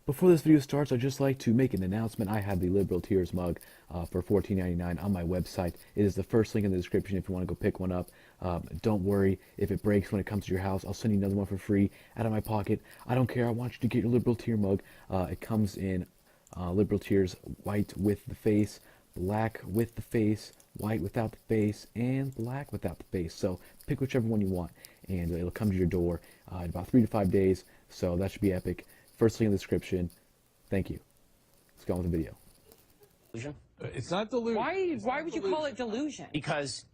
Before this video starts, I'd just like to make an announcement. I have the Liberal Tears mug for $14.99 on my website. It is the first link in the description if you want to go pick one up. Don't worry if it breaks when it comes to your house. I'll send you another one for free out of my pocket. I don't care. I want you to get your Liberal Tear mug. It comes in Liberal Tears white with the face, black with the face, white without the face, and black without the face. So pick whichever one you want, and it'll come to your door in about 3 to 5 days. So that should be epic. First link in the description. Thank you. Let's go on with the video. Delusion? It's not delusion. Why would you call it delusion? Because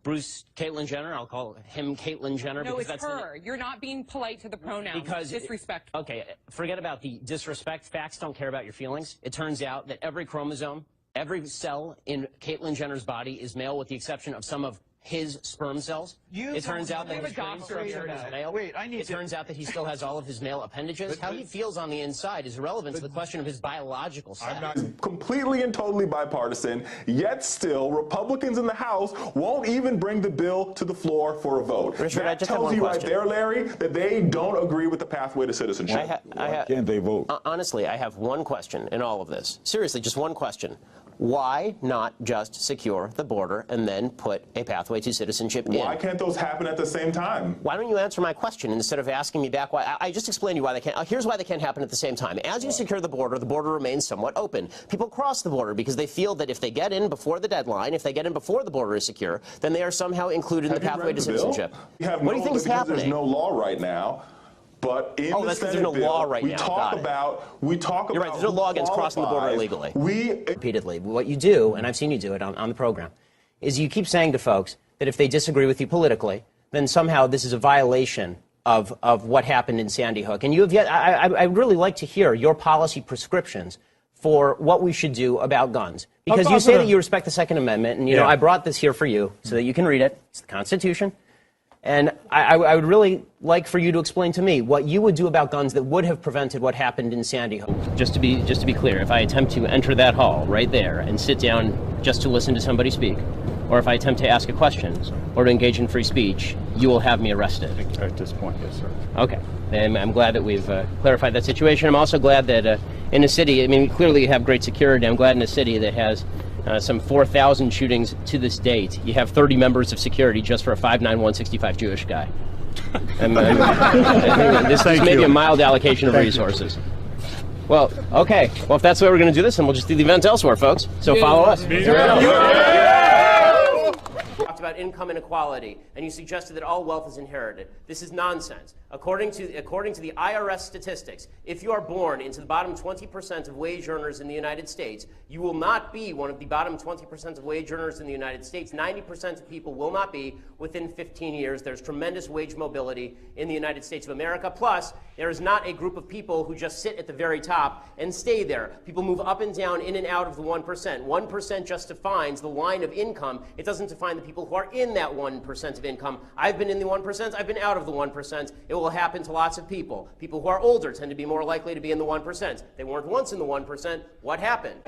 Caitlyn Jenner, I'll call him Caitlyn Jenner. No, because it's her. You're not being polite to the pronouns. Because disrespectful. Okay, forget about the disrespect. Facts don't care about your feelings. It turns out that every chromosome, every cell in Caitlyn Jenner's body is male with the exception of some of his sperm cells. It turns out that his brain structure is male. It turns out that he still has all of his male appendages. How he feels on the inside is irrelevant to the question of his biological sex. I'm not completely and totally bipartisan, yet still Republicans in the House won't even bring the bill to the floor for a vote. Richard, that I just have tells one you question. right there, Larry, that they don't agree with the pathway to citizenship. Can't they vote? Honestly, I have one question in all of this. Seriously, just one question. Why not just secure the border and then put a pathway to citizenship in? Why can't those happen at the same time? Why don't you answer my question instead of asking me back why? I just explained to you why they can't. Here's why they can't happen at the same time. As you secure the border remains somewhat open. People cross the border because they feel that if they get in before the deadline, if they get in before the border is secure, then they are somehow included in the pathway to citizenship. What do you think is happening? There's no law right now. But in the that's because Senate there's no bill, law right we now. talk about. You're right. There's no law against crossing the border illegally. Repeatedly, what you do, and I've seen you do it on the program, is you keep saying to folks that if they disagree with you politically, then somehow this is a violation of what happened in Sandy Hook. And you have yet. I'd really like to hear your policy prescriptions for what we should do about guns, because you say that you respect the Second Amendment, and you know I brought this here for you so that you can read it. It's the Constitution. And I would really like for you to explain to me what you would do about guns that would have prevented what happened in Sandy Hook. Just to be clear, if I attempt to enter that hall right there and sit down just to listen to somebody speak, or if I attempt to ask a question or to engage in free speech, you will have me arrested. At this point, yes, sir. Okay. And I'm glad that we've clarified that situation. I'm also glad that in a city, I mean, clearly you have great security. I'm glad in a city that has some 4,000 shootings to this date, you have 30 members of security just for a 5'9", 165 Jewish guy. This is maybe a mild allocation of resources. Well, okay. Well, if that's the way we're going to do this, then we'll just do the event elsewhere, folks. So follow us. Talked about income inequality, and you suggested that all wealth is inherited. This is nonsense. According to the IRS statistics, if you are born into the bottom 20% of wage earners in the United States, you will not be one of the bottom 20% of wage earners in the United States. 90% of people will not be within 15 years. There's tremendous wage mobility in the United States of America. Plus, there is not a group of people who just sit at the very top and stay there. People move up and down, in and out of the 1%. 1% just defines the line of income. It doesn't define the people who are in that 1% of income. I've been in the 1%. I've been out of the 1%. It will happen to lots of people. People who are older tend to be more likely to be in the 1%. They weren't once in the 1%. What happened?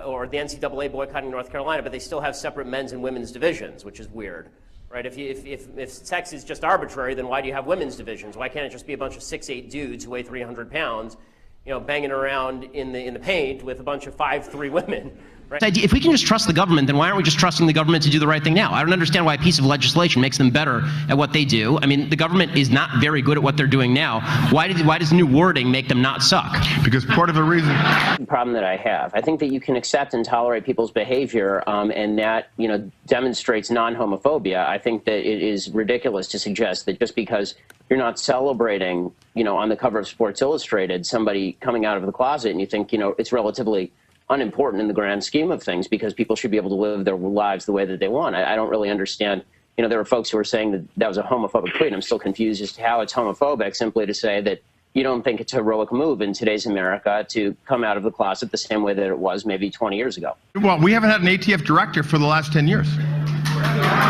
Or the NCAA boycotting North Carolina, but they still have separate men's and women's divisions, which is weird, right? If sex is just arbitrary, then why do you have women's divisions? Why can't it just be a bunch of 6'8" dudes who weigh 300 pounds, you know, banging around in the paint with a bunch of 5'3" women? Right. If we can just trust the government, then why aren't we just trusting the government to do the right thing now? I don't understand why a piece of legislation makes them better at what they do. I mean, the government is not very good at what they're doing now. Why does new wording make them not suck? Because part of the reason. The problem that I have, I think that you can accept and tolerate people's behavior, and that, you know, demonstrates non-homophobia. I think that it is ridiculous to suggest that just because you're not celebrating, you know, on the cover of Sports Illustrated, somebody coming out of the closet, and you think, you know, it's relatively unimportant in the grand scheme of things because people should be able to live their lives the way that they want. I don't really understand. You know, there were folks who were saying that that was a homophobic tweet. I'm still confused as to how it's homophobic simply to say that you don't think it's a heroic move in today's America to come out of the closet the same way that it was maybe 20 years ago. Well, we haven't had an ATF director for the last 10 years.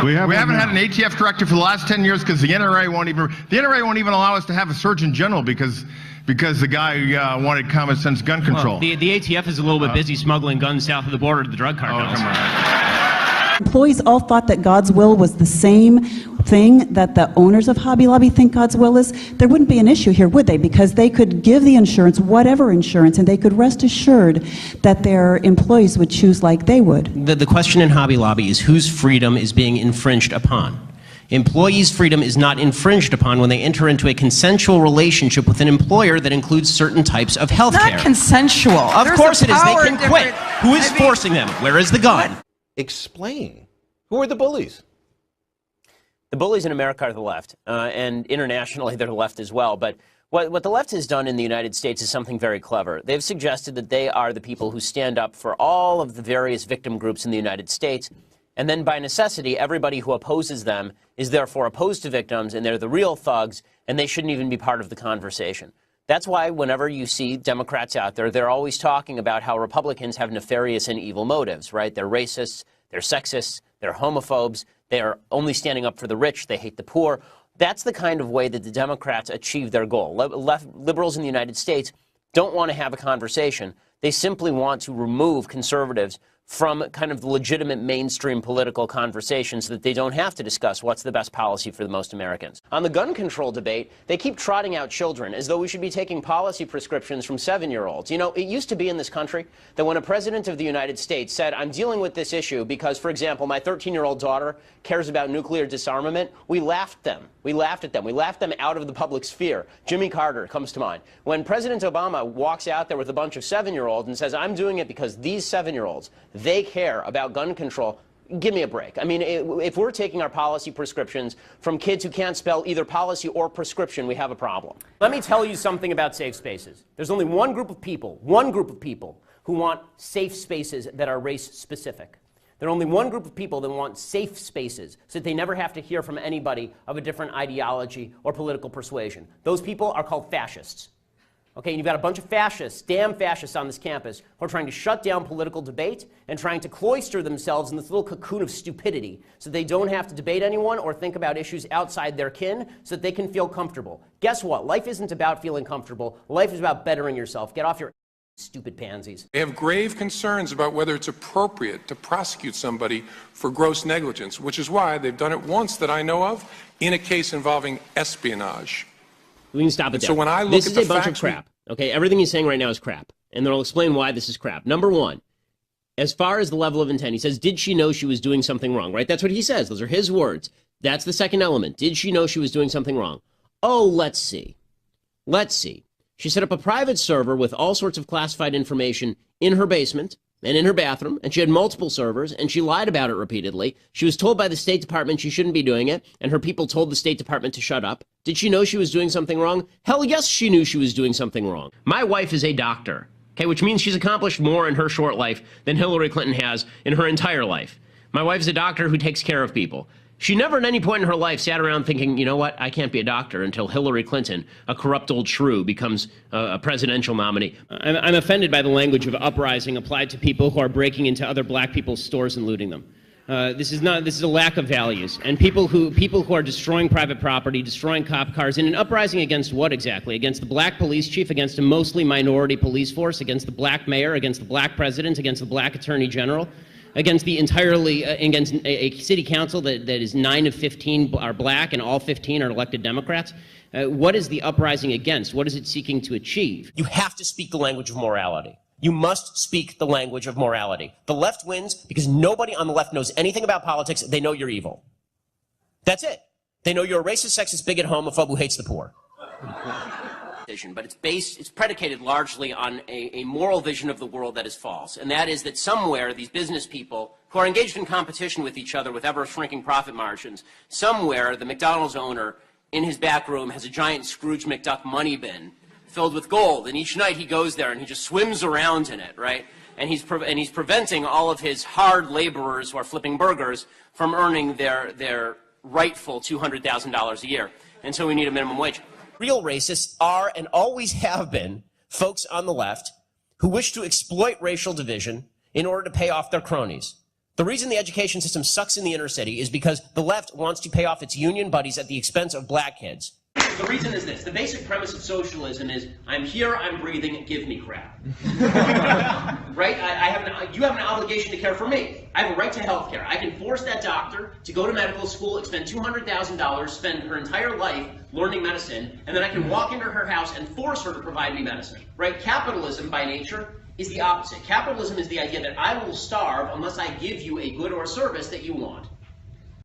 We haven't had an ATF director for the last 10 years because the NRA won't even allow us to have a Surgeon General because the guy wanted common sense gun control. Well, the ATF is a little bit busy smuggling guns south of the border to the drug cartels. Oh, come on. Employees all thought that God's will was the same thing that the owners of Hobby Lobby think God's will is. There wouldn't be an issue here, would they? Because they could give the insurance, whatever insurance, and they could rest assured that their employees would choose like they would. The question in Hobby Lobby is whose freedom is being infringed upon. Employees' freedom is not infringed upon when they enter into a consensual relationship with an employer that includes certain types of health care. Not consensual. Of course it is. They can quit. Who is forcing them? Where is the gun? Explain. Who are the bullies? The bullies in America are the left, and internationally they're the left as well. But what the left has done in the United States is something very clever. They've suggested that they are the people who stand up for all of the various victim groups in the United States, and then by necessity, everybody who opposes them is therefore opposed to victims, and they're the real thugs, and they shouldn't even be part of the conversation. That's why whenever you see Democrats out there, they're always talking about how Republicans have nefarious and evil motives, right? They're racists, they're sexists, they're homophobes, they're only standing up for the rich, they hate the poor. That's the kind of way that the Democrats achieve their goal. Liberals in the United States don't want to have a conversation. They simply want to remove conservatives from kind of the legitimate mainstream political conversation so that they don't have to discuss what's the best policy for the most Americans. On the gun control debate, they keep trotting out children as though we should be taking policy prescriptions from 7-year-olds. You know, it used to be in this country that when a president of the United States said, I'm dealing with this issue because, for example, my 13-year-old daughter cares about nuclear disarmament, we laughed them. We laughed at them. We laughed them out of the public sphere. Jimmy Carter comes to mind. When President Obama walks out there with a bunch of 7-year-olds and says, I'm doing it because these 7-year-olds, they care about gun control, give me a break. I mean, if we're taking our policy prescriptions from kids who can't spell either policy or prescription, we have a problem. Let me tell you something about safe spaces. There's only one group of people who want safe spaces that are race-specific. There are only one group of people that want safe spaces so that they never have to hear from anybody of a different ideology or political persuasion. Those people are called fascists. Okay, and you've got a bunch of fascists, damn fascists on this campus, who are trying to shut down political debate and trying to cloister themselves in this little cocoon of stupidity so they don't have to debate anyone or think about issues outside their kin so that they can feel comfortable. Guess what? Life isn't about feeling comfortable. Life is about bettering yourself. Get off your stupid pansies. They have grave concerns about whether it's appropriate to prosecute somebody for gross negligence, which is why they've done it once that I know of in a case involving espionage. We can stop it there. So when I look this at is the a bunch of facts crap. Okay, everything he's saying right now is crap. And then I'll explain why this is crap. Number one, as far as the level of intent, he says, did she know she was doing something wrong, right? That's what he says. Those are his words. That's the second element. Did she know she was doing something wrong? Oh, let's see. Let's see. She set up a private server with all sorts of classified information in her basement and in her bathroom, and she had multiple servers, and she lied about it repeatedly. She was told by the State Department she shouldn't be doing it, and her people told the State Department to shut up. Did she know she was doing something wrong? Hell yes, she knew she was doing something wrong. My wife is a doctor, okay, which means she's accomplished more in her short life than Hillary Clinton has in her entire life. My wife is a doctor who takes care of people. She never at any point in her life sat around thinking, you know what, I can't be a doctor until Hillary Clinton, a corrupt old shrew, becomes a presidential nominee. I'm offended by the language of uprising applied to people who are breaking into other black people's stores and looting them. This is a lack of values. And people who are destroying private property, destroying cop cars, in an uprising against what exactly? Against the black police chief, against a mostly minority police force, against the black mayor, against the black president, against the black attorney general? Against against a city council that is 9 of 15 are black and all 15 are elected Democrats. What is the uprising against? What is it seeking to achieve? You have to speak the language of morality. You must speak the language of morality. The left wins because nobody on the left knows anything about politics. They know you're evil. That's it. They know you're a racist, sexist, bigot, homophobe who hates the poor. But it's predicated largely on a moral vision of the world that is false. And that is that somewhere these business people who are engaged in competition with each other with ever-shrinking profit margins, somewhere the McDonald's owner in his back room has a giant Scrooge McDuck money bin filled with gold. And each night he goes there and he just swims around in it, right? And he's preventing all of his hard laborers who are flipping burgers from earning their rightful $200,000 a year. And so we need a minimum wage. Real racists are and always have been folks on the left who wish to exploit racial division in order to pay off their cronies. The reason the education system sucks in the inner city is because the left wants to pay off its union buddies at the expense of black kids. The reason is this. The basic premise of socialism is, I'm here, I'm breathing, give me crap. Right? You have an obligation to care for me. I have a right to health care. I can force that doctor to go to medical school, expend $200,000, spend her entire life learning medicine, and then I can walk into her house and force her to provide me medicine. Right? Capitalism, by nature, is the opposite. Capitalism is the idea that I will starve unless I give you a good or service that you want.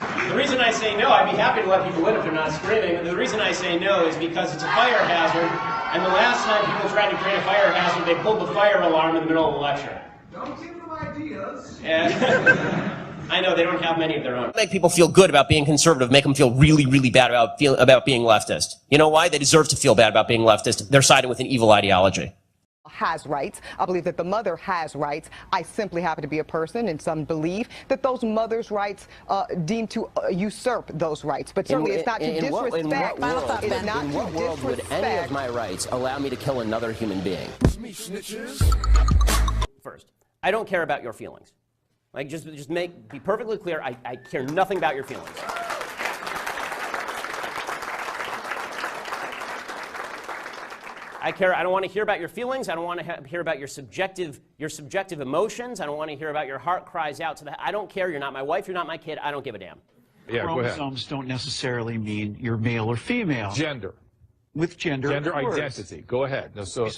The reason I say no, I'd be happy to let people in if they're not screaming, but the reason I say no is because it's a fire hazard, and the last time people tried to create a fire hazard, they pulled the fire alarm in the middle of the lecture. Don't give them ideas. I know, they don't have many of their own. Make people feel good about being conservative, make them feel really, really bad about being leftist. You know why? They deserve to feel bad about being leftist. They're siding with an evil ideology. Has rights. I believe that the mother has rights. I simply happen to be a person, and some believe that those mothers' rights deem to usurp those rights. But certainly it's not to disrespect. In what world would any of my rights allow me to kill another human being? First, I don't care about your feelings. Like, just be perfectly clear, I care nothing about your feelings. I don't want to hear about your feelings. I don't want to hear about your subjective emotions. I don't want to hear about your heart cries out to the. I don't care. You're not my wife. You're not my kid. I don't give a damn. Yeah, go ahead. Chromosomes don't necessarily mean you're male or female. Gender. With gender identity. Go ahead. No, so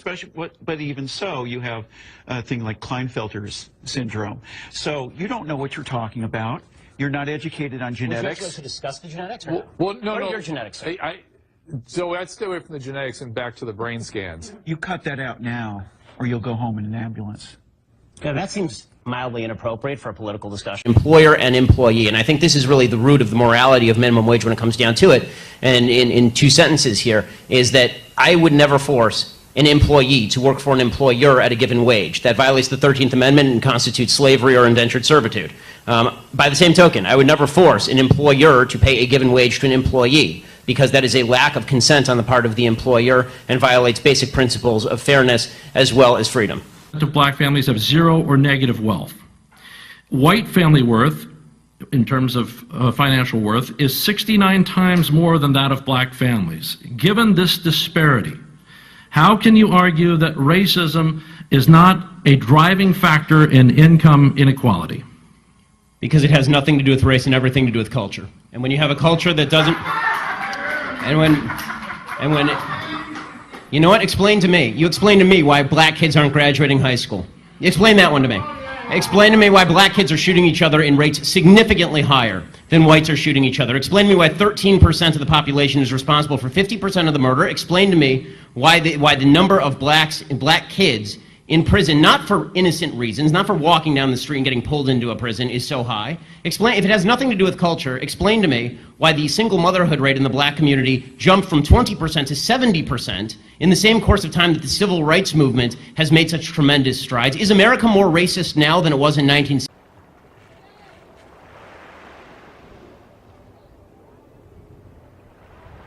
but even so, you have a thing like Klinefelter's syndrome. So you don't know what you're talking about. You're not educated on genetics. Would you like to discuss the genetics? No. What are your genetics? So let's stay away from the genetics and back to the brain scans. You cut that out now, or you'll go home in an ambulance. Yeah, that seems mildly inappropriate for a political discussion. Employer and employee, and I think this is really the root of the morality of minimum wage when it comes down to it. And in two sentences here is that I would never force an employee to work for an employer at a given wage. That violates the 13th Amendment and constitutes slavery or indentured servitude. By the same token, I would never force an employer to pay a given wage to an employee, because that is a lack of consent on the part of the employer and violates basic principles of fairness as well as freedom. Black families have zero or negative wealth. White family worth, in terms of financial worth, is 69 times more than that of black families. Given this disparity, how can you argue that racism is not a driving factor in income inequality? Because it has nothing to do with race and everything to do with culture. And when you have a culture that doesn't... And when, you know what? Explain to me. You explain to me why black kids aren't graduating high school. Explain that one to me. Explain to me why black kids are shooting each other in rates significantly higher than whites are shooting each other. Explain to me why 13% of the population is responsible for 50% of the murder. Explain to me why the number of black kids in prison, not for innocent reasons, not for walking down the street and getting pulled into a prison, is so high. Explain, if it has nothing to do with culture, explain to me why the single motherhood rate in the black community jumped from 20% to 70% in the same course of time that the civil rights movement has made such tremendous strides. Is America more racist now than it was in 1960?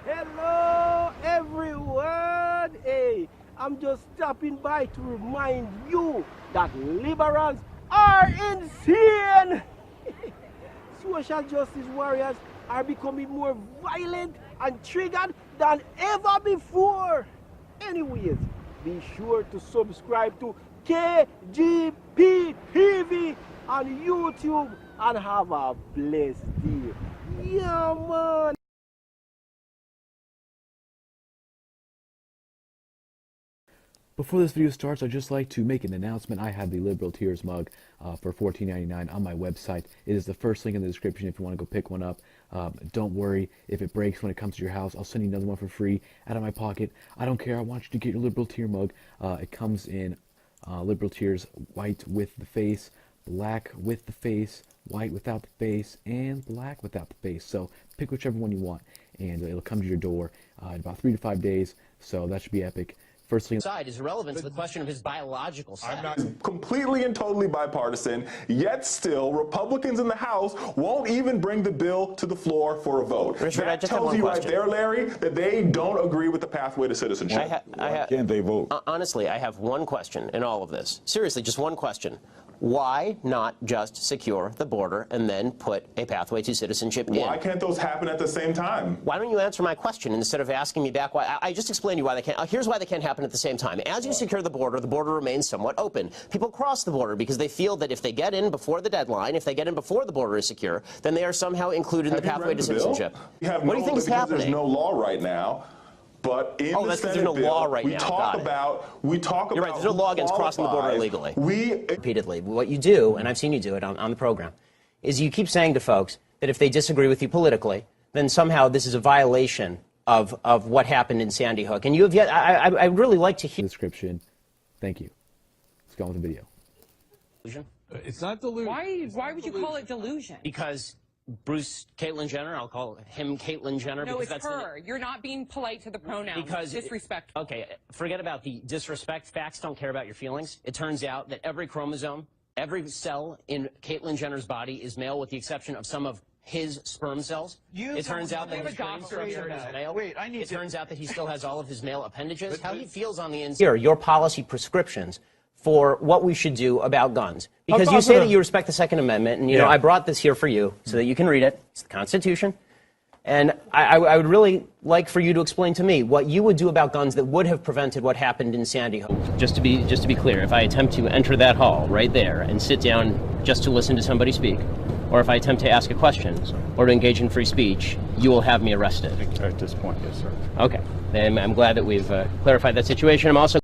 Hello, everyone. Hey, I'm just stopping by to remind you that liberals are insane. Social justice warriors are becoming more violent and triggered than ever before. Anyways, be sure to subscribe to KGP TV on YouTube and have a blessed day. Yeah, man. Before this video starts, I'd just like to make an announcement. I have the Liberal Tears mug for $14.99 on my website. It is the first link in the description if you want to go pick one up. Don't worry if it breaks when it comes to your house. I'll send you another one for free out of my pocket. I don't care. I want you to get your Liberal Tear mug. It comes in Liberal Tears white with the face, black with the face, white without the face, and black without the face. So pick whichever one you want, and it'll come to your door in about 3 to 5 days. So that should be epic. Firstly, side is relevant to the question of his biological sex. I'm not completely and totally bipartisan, yet still Republicans in the House won't even bring the bill to the floor for a vote. Richard, that tells you right there, Larry, that they don't agree with the pathway to citizenship. Why can't they vote? Honestly, I have one question in all of this. Seriously, just one question. why not just secure the border and then put a pathway to citizenship in? Why can't those happen at the same time? Why don't you answer my question instead of asking me back why? I just explained to you why they can't. Here's why they can't happen at the same time. As you secure the border remains somewhat open. People cross the border because they feel that if they get in before the deadline, if they get in before the border is secure, then they are somehow included in the pathway to citizenship. What do you think is happening? There's no law right now. But in the Senate there's no bill, law right we now. talk about You're right. There's no law against crossing the border illegally. Repeatedly, what you do, and I've seen you do it on the program, is you keep saying to folks that if they disagree with you politically, then somehow this is a violation of what happened in Sandy Hook. And you have yet. I'd really like to hear. Description. Thank you. Let's go on with the video. It's not delusion. Why would you call it delusion? Because Caitlyn Jenner, I'll call him Caitlyn Jenner. No, because it's her. You're not being polite to the pronouns. Because disrespectful. Okay, forget about the disrespect. Facts don't care about your feelings. It turns out that every chromosome, every cell in Caitlyn Jenner's body is male, with the exception of some of his sperm cells. It turns out that his brain structure is male. It turns out that he still has all of his male appendages. How he feels on the inside. Here, your policy prescriptions for what we should do about guns. Because you say that you respect the Second Amendment, and, you know, I brought this here for you so that you can read it. It's the Constitution. And I would really like for you to explain to me what you would do about guns that would have prevented what happened in Sandy Hook. Just to be clear, if I attempt to enter that hall right there and sit down just to listen to somebody speak, or if I attempt to ask a question or to engage in free speech, you will have me arrested. At this point, yes, sir. Okay. Then I'm glad that we've clarified that situation. I'm also